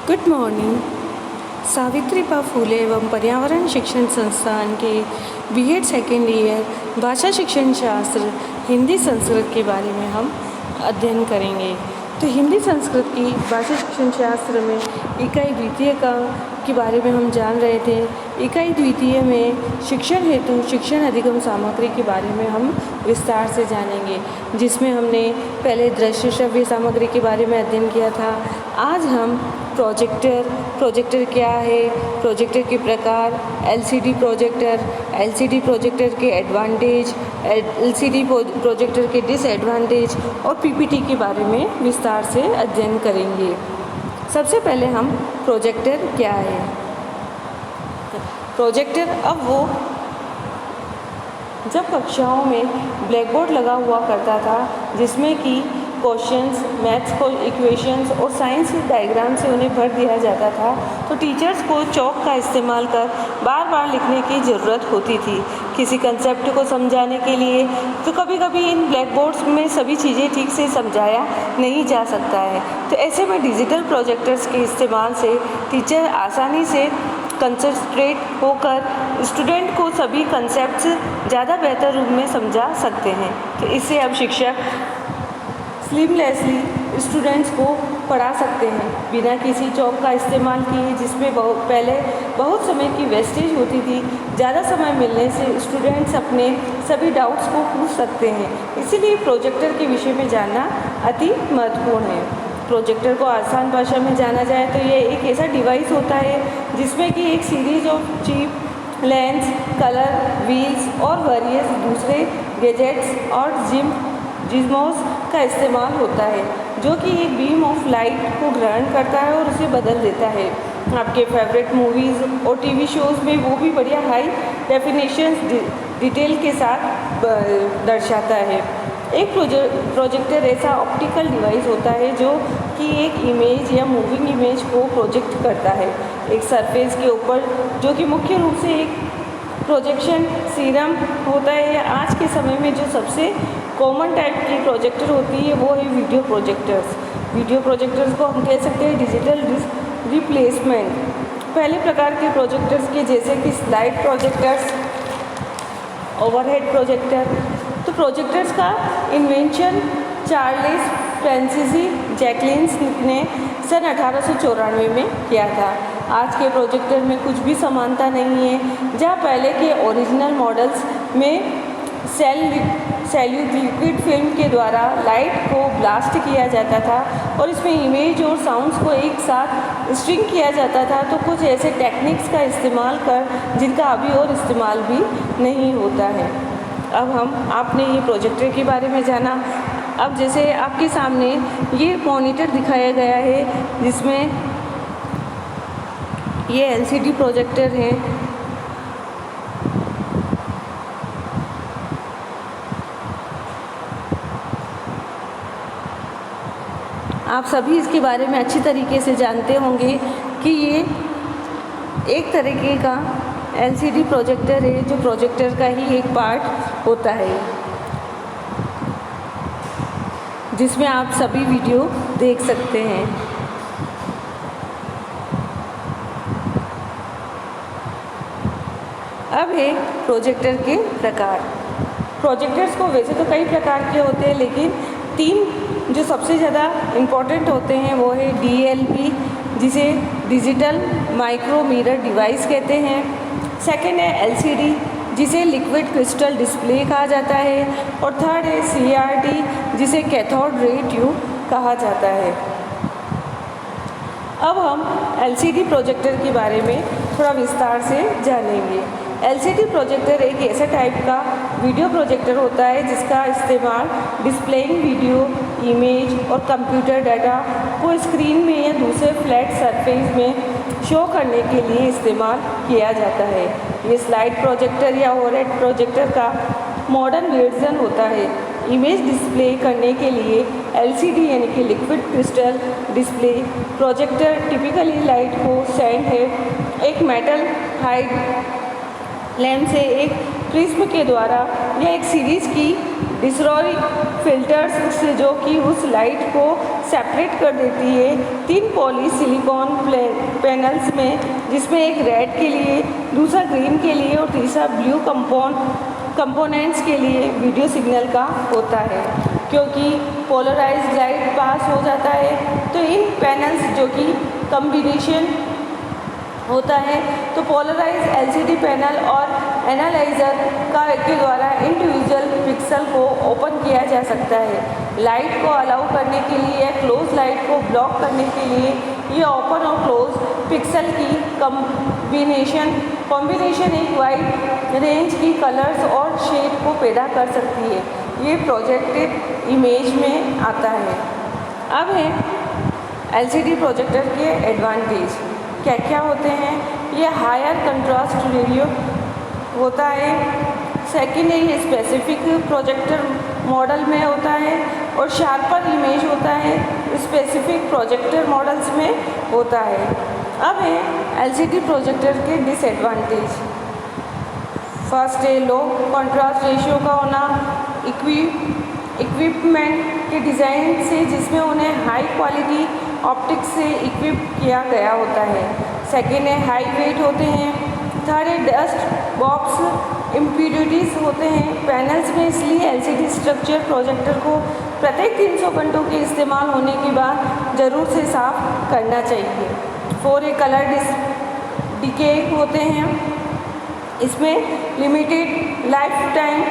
Good morning. Savitribai Phule एवं पर्यावरण शिक्षण संस्थान के बीएड सेकेंड ईयर भाषा शिक्षण शास्त्र हिंदी संस्कृत के बारे में हम अध्ययन करेंगे। तो हिंदी संस्कृत की भाषा शिक्षण शास्त्र में इकाई द्वितीय के बारे में हम जान रहे थे। इकाई द्वितीय में शिक्षण हेतु शिक्षण अधिगम सामग्री के बारे में हम विस्तार से जानेंगे, जिसमें हमने पहले दृश्य श्रव्य सामग्री के बारे में अध्ययन किया था। आज हम प्रोजेक्टर क्या है, प्रोजेक्टर के प्रकार, एलसीडी प्रोजेक्टर के एडवांटेज, एलसीडी प्रोजेक्टर के डिसएडवांटेज और पीपीटी के बारे में विस्तार से अध्ययन करेंगे। सबसे पहले हम प्रोजेक्टर क्या है। प्रोजेक्टर जब कक्षाओं में ब्लैक बोर्ड लगा हुआ करता था, जिसमें कि क्वेश्चंस, मैथ्स को इक्वेशंस और साइंस डायग्राम से उन्हें भर दिया जाता था, तो टीचर्स को चौक का इस्तेमाल कर बार बार लिखने की ज़रूरत होती थी किसी कंसेप्ट को समझाने के लिए। तो कभी कभी इन ब्लैक बोर्ड्स में सभी चीज़ें ठीक से समझाया नहीं जा सकता है, तो ऐसे में डिजिटल प्रोजेक्टर्स के इस्तेमाल से टीचर आसानी से कंसंट्रेट होकर स्टूडेंट को सभी कंसेप्ट्स ज़्यादा बेहतर रूप में समझा सकते हैं। तो इससे अब शिक्षक स्लीमलेसली स्टूडेंट्स को पढ़ा सकते हैं बिना किसी चौक का इस्तेमाल किए, जिसमें पहले बहुत समय की वेस्टेज होती थी। ज़्यादा समय मिलने से स्टूडेंट्स अपने सभी डाउट्स को पूछ सकते हैं। इसीलिए प्रोजेक्टर के विषय में जानना अति महत्वपूर्ण है। प्रोजेक्टर को आसान भाषा में जाना जाए तो ये एक ऐसा डिवाइस होता है जिसमें कि एक series of chip, lens, colour, wheels और वेरियस दूसरे गैजेट्स और जिज्मोस का इस्तेमाल होता है, जो कि एक बीम ऑफ लाइट को ग्रहण करता है और उसे बदल देता है। आपके फेवरेट मूवीज़ और टीवी शोज़ में वो भी बढ़िया हाई डेफिनेशन डिटेल के साथ दर्शाता है। एक प्रोजेक्टर ऐसा ऑप्टिकल डिवाइस होता है जो कि एक इमेज या मूविंग इमेज को प्रोजेक्ट करता है एक सरफेस के ऊपर, जो कि मुख्य रूप से एक प्रोजेक्शन सीरम होता है। आज के समय में जो सबसे कॉमन टाइप की प्रोजेक्टर होती है वो है वीडियो प्रोजेक्टर्स को हम कह सकते हैं डिजिटल रिप्लेसमेंट। पहले प्रकार के प्रोजेक्टर्स के जैसे कि स्लाइड प्रोजेक्टर्स, ओवरहेड प्रोजेक्टर। तो प्रोजेक्टर्स का इन्वेंशन चार्ल्स फ्रांसीसी जैकलिन्स ने सन 1894 में किया था। आज के प्रोजेक्टर में कुछ भी समानता नहीं है। जहाँ पहले के ओरिजिनल मॉडल्स में सैल्यूट लिक्विड फिल्म के द्वारा लाइट को ब्लास्ट किया जाता था और इसमें इमेज और साउंड्स को एक साथ स्ट्रिंग किया जाता था, तो कुछ ऐसे टेक्निक्स का इस्तेमाल कर जिनका अभी और इस्तेमाल भी नहीं होता है। अब आपने ये प्रोजेक्टर के बारे में जाना। अब जैसे आपके सामने ये मॉनिटर दिखाया गया है, जिसमें ये एलसीडी प्रोजेक्टर है। आप सभी इसके बारे में अच्छी तरीके से जानते होंगे कि ये एक तरीके का एलसीडी प्रोजेक्टर है, जो प्रोजेक्टर का ही एक पार्ट होता है, जिसमें आप सभी वीडियो देख सकते हैं। अब है प्रोजेक्टर के प्रकार। प्रोजेक्टर्स को वैसे तो कई प्रकार के होते हैं, लेकिन तीन जो सबसे ज़्यादा इम्पॉर्टेंट होते हैं वो है डीएलपी, जिसे डिजिटल माइक्रो मिरर डिवाइस कहते हैं। सेकंड है एलसीडी, जिसे लिक्विड क्रिस्टल डिस्प्ले कहा जाता है। और थर्ड है सीआरटी, जिसे कैथोड रे ट्यूब कहा जाता है। अब हम एलसीडी प्रोजेक्टर के बारे में थोड़ा विस्तार से जानेंगे। एलसीडी प्रोजेक्टर एक ऐसा टाइप का वीडियो प्रोजेक्टर होता है जिसका इस्तेमाल डिस्प्लेइंग वीडियो, इमेज और कंप्यूटर डाटा को स्क्रीन में या दूसरे फ्लैट सरफेस में शो करने के लिए इस्तेमाल किया जाता है। ये स्लाइड प्रोजेक्टर या ओवरहेड प्रोजेक्टर का मॉडर्न वर्जन होता है। इमेज डिस्प्ले करने के लिए एलसीडी यानी कि liquid crystal display projector typically light को सेंड है एक मेटल हाइड लैम्प से एक प्रिज्म के द्वारा यह एक सीरीज की डिस्ट्रॉय फिल्टर्स से जो कि उस लाइट को सेपरेट कर देती है 3 पॉली सिलिकॉन पैनल्स में, जिसमें एक रेड के लिए, दूसरा ग्रीन के लिए और तीसरा ब्लू कंपोनेंट्स के लिए वीडियो सिग्नल का होता है। क्योंकि पोलराइज्ड लाइट पास हो जाता है तो इन पैनल्स जो कि कम्बिनेशन होता है तो पोलराइज एलसीडी पैनल और एनालाइजर के द्वारा इंडिविजुअल पिक्सल को ओपन किया जा सकता है। लाइट को अलाउ करने के लिए या क्लोज लाइट को ब्लॉक करने के लिए ये ओपन और क्लोज पिक्सल की कॉम्बिनेशन एक वाइड रेंज की कलर्स और शेड को पैदा कर सकती है। ये प्रोजेक्टेड इमेज में आता है। अब है एलसीडी प्रोजेक्टर के एडवांटेज क्या क्या होते हैं। ये हायर कंट्रास्ट रेडियो होता है। सेकेंड है ये स्पेसिफिक प्रोजेक्टर मॉडल में होता है और शार्पर इमेज होता है स्पेसिफिक प्रोजेक्टर मॉडल्स में होता है। अब है एलसीडी प्रोजेक्टर के डिसएडवांटेज। फर्स्ट है लो कंट्रास्ट रेशियो का होना इक्विपमेंट के डिज़ाइन से, जिसमें उन्हें हाई क्वालिटी ऑप्टिक्स से इक्विप किया गया होता है। सेकेंड है हाई वेट होते हैं। थर्ड है डस्ट बॉक्स इम्प्यूरिटीज़ होते हैं पैनल्स में, इसलिए एलसीडी स्ट्रक्चर प्रोजेक्टर को प्रत्येक 300 घंटों के इस्तेमाल होने के बाद ज़रूर से साफ करना चाहिए। फोर है कलर डिके होते हैं। इसमें limited life time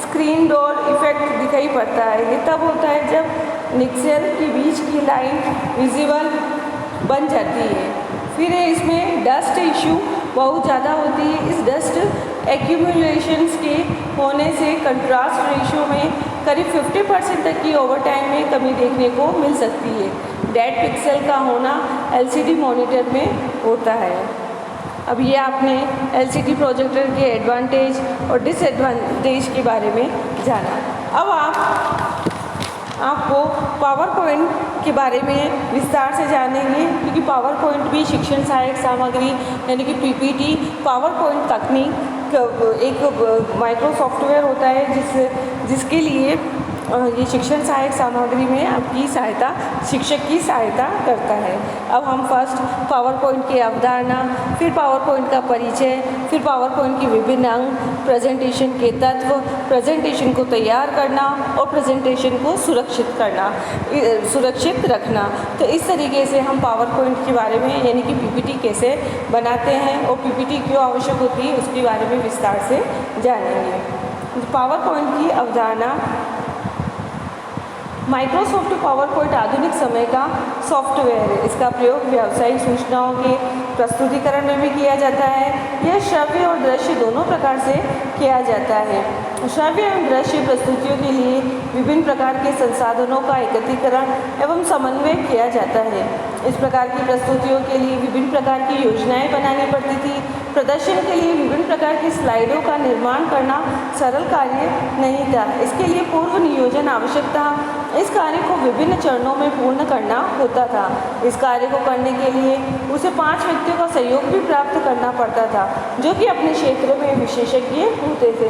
screen door effect दिखाई पड़ता है। ये तब होता है जब निक्सेल के बीच की लाइन विजिबल बन जाती है। फिर है इसमें डस्ट इशू बहुत ज़्यादा होती है। इस डस्ट एक्यूमुलेशंस के होने से कंट्रास्ट रेशियो में करीब 50% तक की ओवर टाइम में कमी देखने को मिल सकती है। डेड पिक्सल का होना एलसीडी मॉनिटर में होता है। अब ये आपने एलसीडी प्रोजेक्टर के एडवांटेज और डिसएडवांटेज के बारे में जाना। अब आपको पावर पॉइंट के बारे में विस्तार से जानेंगे, क्योंकि पावर पॉइंट भी शिक्षण सहायक सामग्री यानी कि पीपीटी पावर पॉइंट तकनीक एक माइक्रो सॉफ्टवेयर होता है जिसके लिए ये शिक्षण सहायक सामग्री में आपकी सहायता शिक्षक की सहायता करता है। अब हम फर्स्ट पावर पॉइंट की अवधारणा, फिर पावर पॉइंट का परिचय, फिर पावर पॉइंट की विभिन्न अंग, प्रेजेंटेशन के तत्व, प्रेजेंटेशन को तैयार करना और प्रेजेंटेशन को सुरक्षित रखना। तो इस तरीके से हम पावर पॉइंट के बारे में यानी कि पीपीटी कैसे बनाते हैं और पीपीटी क्यों आवश्यक होती है उसके बारे में विस्तार से जानेंगे। पावर पॉइंट की अवधारणा। माइक्रोसॉफ्ट पावर पॉइंट आधुनिक समय का सॉफ्टवेयर है। इसका प्रयोग व्यावसायिक सूचनाओं के प्रस्तुतिकरण में भी किया जाता है। यह श्रव्य और दृश्य दोनों प्रकार से किया जाता है। श्रव्य एवं दृश्य प्रस्तुतियों के लिए विभिन्न प्रकार के संसाधनों का एकत्रीकरण एवं समन्वय किया जाता है। इस प्रकार की प्रस्तुतियों के लिए विभिन्न प्रकार की योजनाएं बनानी पड़ती थी। प्रदर्शन के लिए विभिन्न प्रकार की स्लाइडों का निर्माण करना सरल कार्य नहीं था। इसके लिए पूर्व नियोजन आवश्यक था। इस कार्य को विभिन्न चरणों में पूर्ण करना होता था। इस कार्य को करने के लिए उसे 5 व्यक्तियों का सहयोग भी प्राप्त करना पड़ता था, जो कि अपने क्षेत्र में विशेषज्ञ होते थे।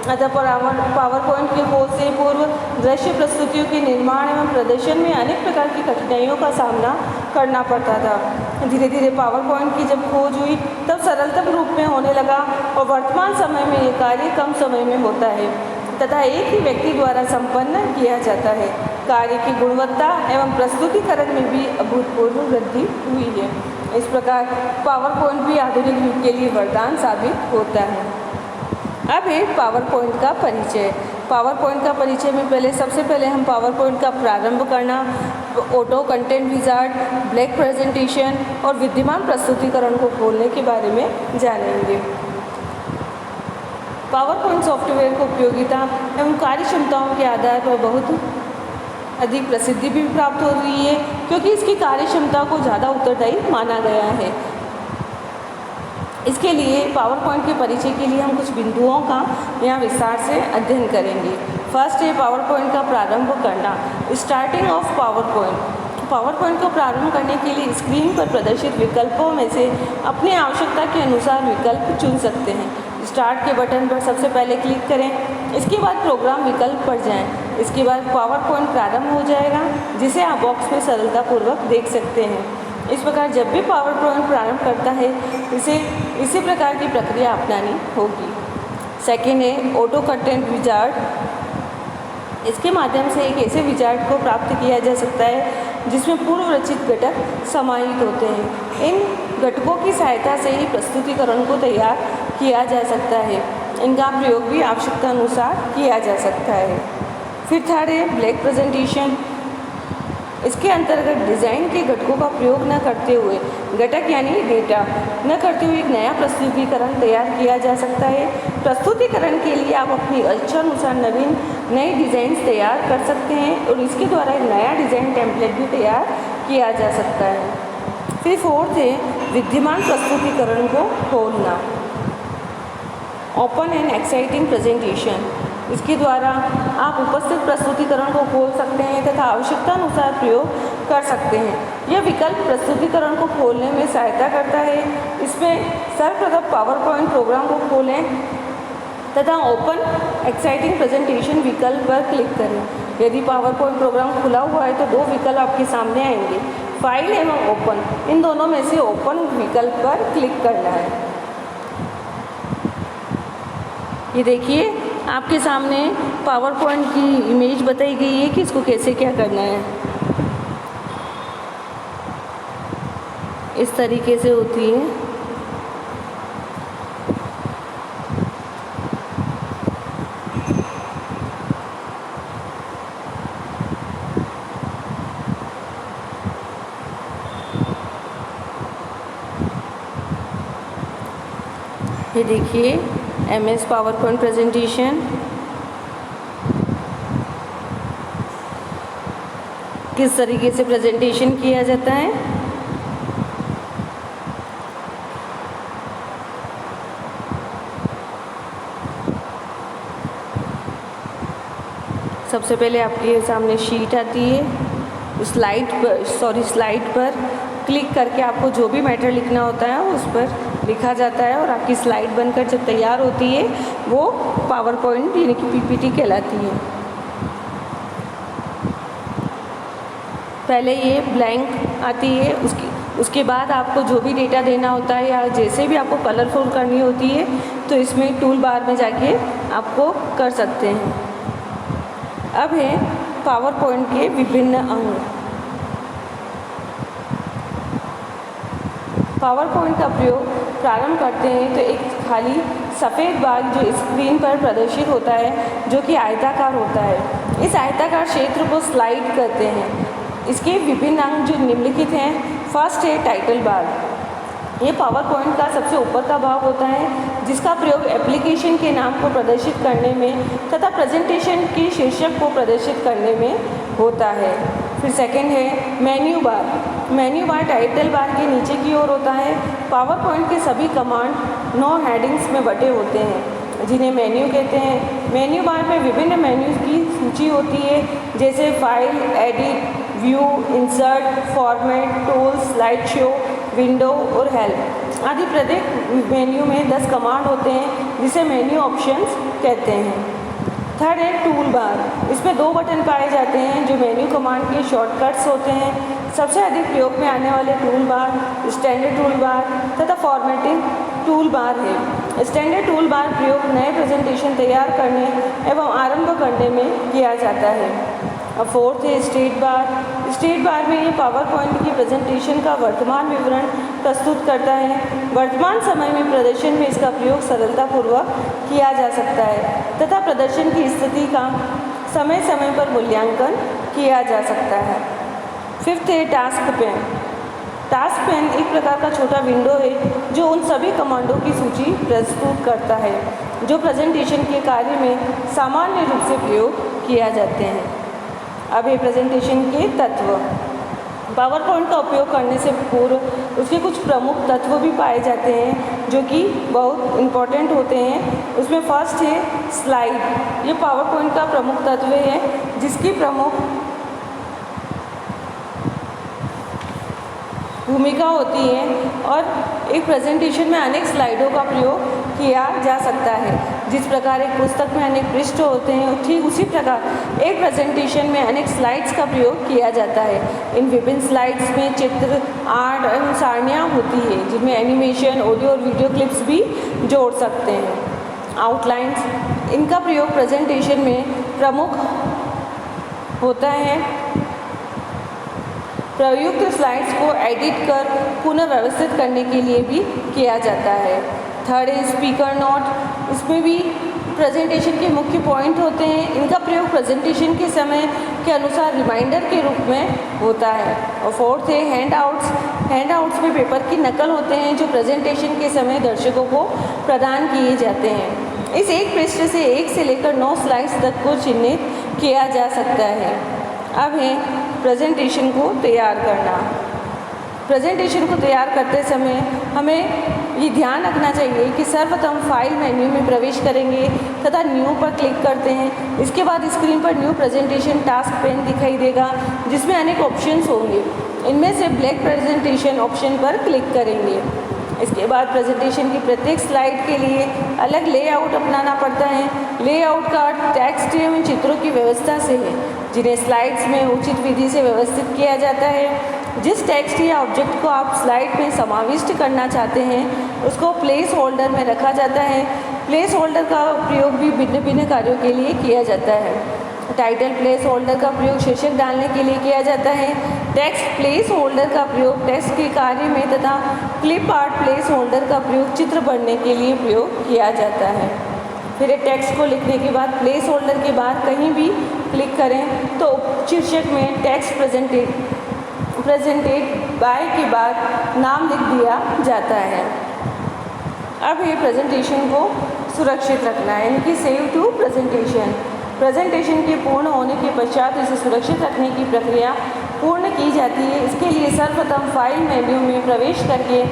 अतः पावर पॉइंट के खोज से पूर्व दृश्य प्रस्तुतियों के निर्माण एवं प्रदर्शन में अनेक प्रकार की कठिनाइयों का सामना करना पड़ता था। धीरे धीरे पावर पॉइंट की जब खोज हुई तब सरलतम रूप में होने लगा और वर्तमान समय में ये कार्य कम समय में होता है तथा एक ही व्यक्ति द्वारा संपन्न किया जाता है। कार्य की गुणवत्ता एवं प्रस्तुतिकरण में भी अभूतपूर्व वृद्धि हुई है। इस प्रकार पावर पॉइंट भी आधुनिक युग के लिए वरदान साबित होता है। अब है पावर पॉइंट का परिचय। पावर पॉइंट का परिचय में सबसे पहले हम पावर पॉइंट का प्रारंभ करना, auto content wizard, black presentation और विद्यमान प्रस्तुतिकरण को खोलने के बारे में जानेंगे। पावर पॉइंट सॉफ्टवेयर को उपयोगिता एवं कार्यक्षमताओं के आधार पर बहुत अधिक प्रसिद्धि भी प्राप्त हो रही है, क्योंकि इसकी कार्यक्षमता को ज़्यादा उत्तरदायी माना गया है। इसके लिए पावर पॉइंट के परिचय के लिए हम कुछ बिंदुओं का यहाँ विस्तार से अध्ययन करेंगे। फर्स्ट है पावर पॉइंट का प्रारंभ करना, starting of power point. Power point को प्रारंभ करने के लिए स्क्रीन पर प्रदर्शित विकल्पों में से अपनी आवश्यकता के अनुसार विकल्प चुन सकते हैं। स्टार्ट के बटन पर सबसे पहले क्लिक करें। इसके बाद प्रोग्राम विकल्प पर जाएं। इसके बाद पावर पॉइंट प्रारंभ हो जाएगा, जिसे आप बॉक्स में सरलतापूर्वक देख सकते हैं। इस प्रकार जब भी पावर पॉइंट प्रारंभ करता है इसी प्रकार की प्रक्रिया अपनानी होगी। सेकेंड है ऑटो कंटेंट विजार्ड। इसके माध्यम से एक ऐसे विजार्ड को प्राप्त किया जा सकता है जिसमें पूर्व रचित घटक समाहित होते हैं। इन घटकों की सहायता से ही प्रस्तुतिकरण को तैयार किया जा सकता है। इनका प्रयोग भी आवश्यकता अनुसार किया जा सकता है। फिर थर्ड है ब्लैंक प्रेजेंटेशन। इसके अंतर्गत डिज़ाइन के घटकों का प्रयोग न करते हुए, घटक यानी डेटा न करते हुए एक नया प्रस्तुतिकरण तैयार किया जा सकता है। प्रस्तुतिकरण के लिए आप अपनी इच्छानुसार नए डिज़ाइंस तैयार कर सकते हैं और इसके द्वारा एक नया डिज़ाइन टेम्पलेट भी तैयार किया जा सकता है। फिर फोर्थ है विद्यमान प्रस्तुतिकरण को खोलना, ओपन एंड एक्साइटिंग प्रेजेंटेशन। इसके द्वारा आप उपस्थित प्रस्तुतिकरण को खोल सकते हैं तथा आवश्यकता अनुसार प्रयोग कर सकते हैं। यह विकल्प प्रस्तुतिकरण को खोलने में सहायता करता है। इसमें सर्वप्रथम पावर पॉइंट प्रोग्राम को खोलें तथा ओपन एक्साइटिंग प्रेजेंटेशन विकल्प पर क्लिक करें। यदि पावर पॉइंट प्रोग्राम खुला हुआ है तो दो विकल्प आपके सामने आएंगे, फाइल एवं ओपन। इन दोनों में से ओपन विकल्प पर क्लिक करना है। ये देखिए आपके सामने पावर पॉइंट की इमेज बताई गई है कि इसको कैसे क्या करना है। इस तरीके से होती है। ये देखिए MS पावर पॉइंट प्रेजेंटेशन किस तरीके से प्रेजेंटेशन किया जाता है। सबसे पहले आपके सामने शीट आती है। स्लाइड पर क्लिक करके आपको जो भी मैटर लिखना होता है उस पर लिखा जाता है और आपकी स्लाइड बनकर जब तैयार होती है वो पावर पॉइंट यानी कि PPT कहलाती है। पहले ये ब्लैंक आती है, उसके बाद आपको जो भी डेटा देना होता है या जैसे भी आपको कलरफुल करनी होती है तो इसमें टूल बार में जाके आपको कर सकते हैं। अब है पावर पॉइंट के विभिन्न अंग। पावर पॉइंट का प्रयोग प्रारंभ करते हैं तो एक खाली सफ़ेद भाग जो स्क्रीन पर प्रदर्शित होता है जो कि आयताकार होता है। इस आयताकार क्षेत्र को स्लाइड कहते हैं। इसके विभिन्न अंग जो निम्नलिखित हैं। फर्स्ट है टाइटल बार। ये पावर पॉइंट का सबसे ऊपर का भाग होता है जिसका प्रयोग एप्लीकेशन के नाम को प्रदर्शित करने में तथा प्रेजेंटेशन के शीर्षक को प्रदर्शित करने में होता है। फिर सेकंड है menu bar. Menu bar title bar के नीचे की ओर होता है। पावर पॉइंट के सभी कमांड 9 हेडिंग्स में बटे होते हैं जिन्हें मेन्यू कहते हैं। मेन्यू बार में विभिन्न मेन्यूज की सूची होती है जैसे file, edit, view, insert, format, tools, slide show, window और हेल्प आदि। प्रत्येक मेन्यू में 10 कमांड होते हैं जिसे मेन्यू ऑप्शंस कहते हैं। थर्ड है टूल बार। इसमें 2 बटन पाए जाते हैं जो मेन्यू कमांड के शॉर्टकट्स होते हैं। सबसे अधिक प्रयोग में आने वाले tool bar standard tool bar तथा फॉर्मेटिंग टूल बार है। स्टैंडर्ड टूल बार प्रयोग नए प्रेजेंटेशन तैयार करने एवं आरंभ करने में किया जाता है। अब फोर्थ है स्टेट बार। स्टेट बार में ये पावर पॉइंट की प्रेजेंटेशन का वर्तमान विवरण प्रस्तुत करता है। वर्तमान समय में प्रदर्शन में इसका प्रयोग सरलतापूर्वक किया जा सकता है तथा प्रदर्शन की स्थिति का समय समय पर मूल्यांकन किया जा सकता है। फिफ्थ है टास्क पेन। टास्क पेन एक प्रकार का छोटा विंडो है जो उन सभी कमांडों की सूची प्रस्तुत करता है जो प्रेजेंटेशन के कार्य में सामान्य रूप से प्रयोग किया जाते हैं। अब ये प्रेजेंटेशन के तत्व। पावर पॉइंट का उपयोग करने से पूर्व उसके कुछ प्रमुख तत्व भी पाए जाते हैं जो कि बहुत इम्पॉर्टेंट होते हैं। उसमें फर्स्ट है स्लाइड। ये पावर पॉइंट का प्रमुख तत्व है जिसकी प्रमुख भूमिका होती है और एक प्रेजेंटेशन में अनेक स्लाइडों का प्रयोग किया जा सकता है। जिस प्रकार एक पुस्तक में अनेक पृष्ठ होते हैं, ठीक उसी प्रकार एक प्रेजेंटेशन में अनेक स्लाइड्स का प्रयोग किया जाता है। इन विभिन्न स्लाइड्स में चित्र, आर्ट एवं सारणियाँ होती है, जिनमें एनिमेशन, ऑडियो और वीडियो क्लिप्स भी जोड़ सकते हैं। आउटलाइंस, इनका प्रयोग प्रेजेंटेशन में प्रमुख होता है। प्रयुक्त स्लाइड्स को एडिट कर पुनर्व्यवस्थित करने के लिए भी किया जाता है। थर्ड है स्पीकर नोट, इसमें भी प्रेजेंटेशन के मुख्य पॉइंट होते हैं। इनका प्रयोग प्रेजेंटेशन के समय के अनुसार रिमाइंडर के रूप में होता है। और फोर्थ है हैंडआउट्स, हैंडआउट्स में पेपर की नकल होते हैं जो प्रेजेंटेशन के समय दर्शकों को प्रदान किए जाते हैं। इस एक पृष्ठ से 1 से लेकर 9 स्लाइड्स तक को चिह्नित किया जा सकता है। अब है प्रेजेंटेशन को तैयार करना। प्रेजेंटेशन को तैयार करते समय हमें ये ध्यान रखना चाहिए कि सर्वप्रथम फाइल मेन्यू में प्रवेश करेंगे तथा न्यू पर क्लिक करते हैं। इसके बाद स्क्रीन पर न्यू प्रेजेंटेशन टास्क पेन दिखाई देगा, जिसमें अनेक ऑप्शंस होंगे। इनमें से ब्लैंक प्रेजेंटेशन ऑप्शन पर क्लिक करेंगे। इसके बाद प्रेजेंटेशन की प्रत्येक स्लाइड के लिए अलग लेआउट अपनाना पड़ता है। लेआउट का टेक्स्ट एवं चित्रों की व्यवस्था से है, जिन्हें स्लाइड्स में उचित विधि से व्यवस्थित किया जाता है। जिस टेक्स्ट या ऑब्जेक्ट को आप स्लाइड में समाविष्ट करना चाहते हैं, उसको प्लेस होल्डर में रखा जाता है। प्लेस होल्डर का प्रयोग भी भिन्न भिन्न कार्यों के लिए किया जाता है। टाइटल प्लेस होल्डर का प्रयोग शीर्षक डालने के लिए किया जाता है। टेक्स्ट प्लेस होल्डर का प्रयोग टेक्स्ट के कार्य में तथा क्लिप आर्ट प्लेस होल्डर का प्रयोग चित्र भरने के लिए प्रयोग किया जाता है। फिर टेक्स्ट को लिखने के बाद प्लेस होल्डर के बाद कहीं भी क्लिक करें तो शीर्षक में टेक्स्ट प्रेजेंटेड बाय के बाद नाम लिख दिया जाता है। अब ये प्रेजेंटेशन को सुरक्षित रखना है, यानी कि सेव टू प्रेजेंटेशन। प्रेजेंटेशन के पूर्ण होने के पश्चात इसे सुरक्षित रखने की प्रक्रिया पूर्ण की जाती है। इसके लिए सर्वप्रथम फाइल मेन्यू में प्रवेश करके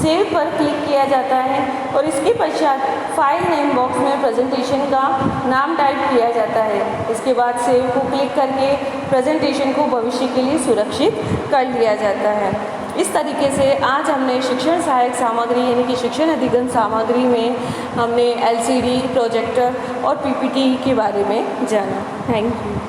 सेव पर क्लिक किया जाता है और इसके पश्चात फाइल नेम बॉक्स में प्रेजेंटेशन का नाम टाइप किया जाता है। इसके बाद सेव को क्लिक करके प्रेजेंटेशन को भविष्य के लिए सुरक्षित कर लिया जाता है। इस तरीके से आज हमने शिक्षण सहायक सामग्री यानी कि शिक्षण अधिगम सामग्री में हमने LCD, प्रोजेक्टर और PPT के बारे में जाना। Thank you.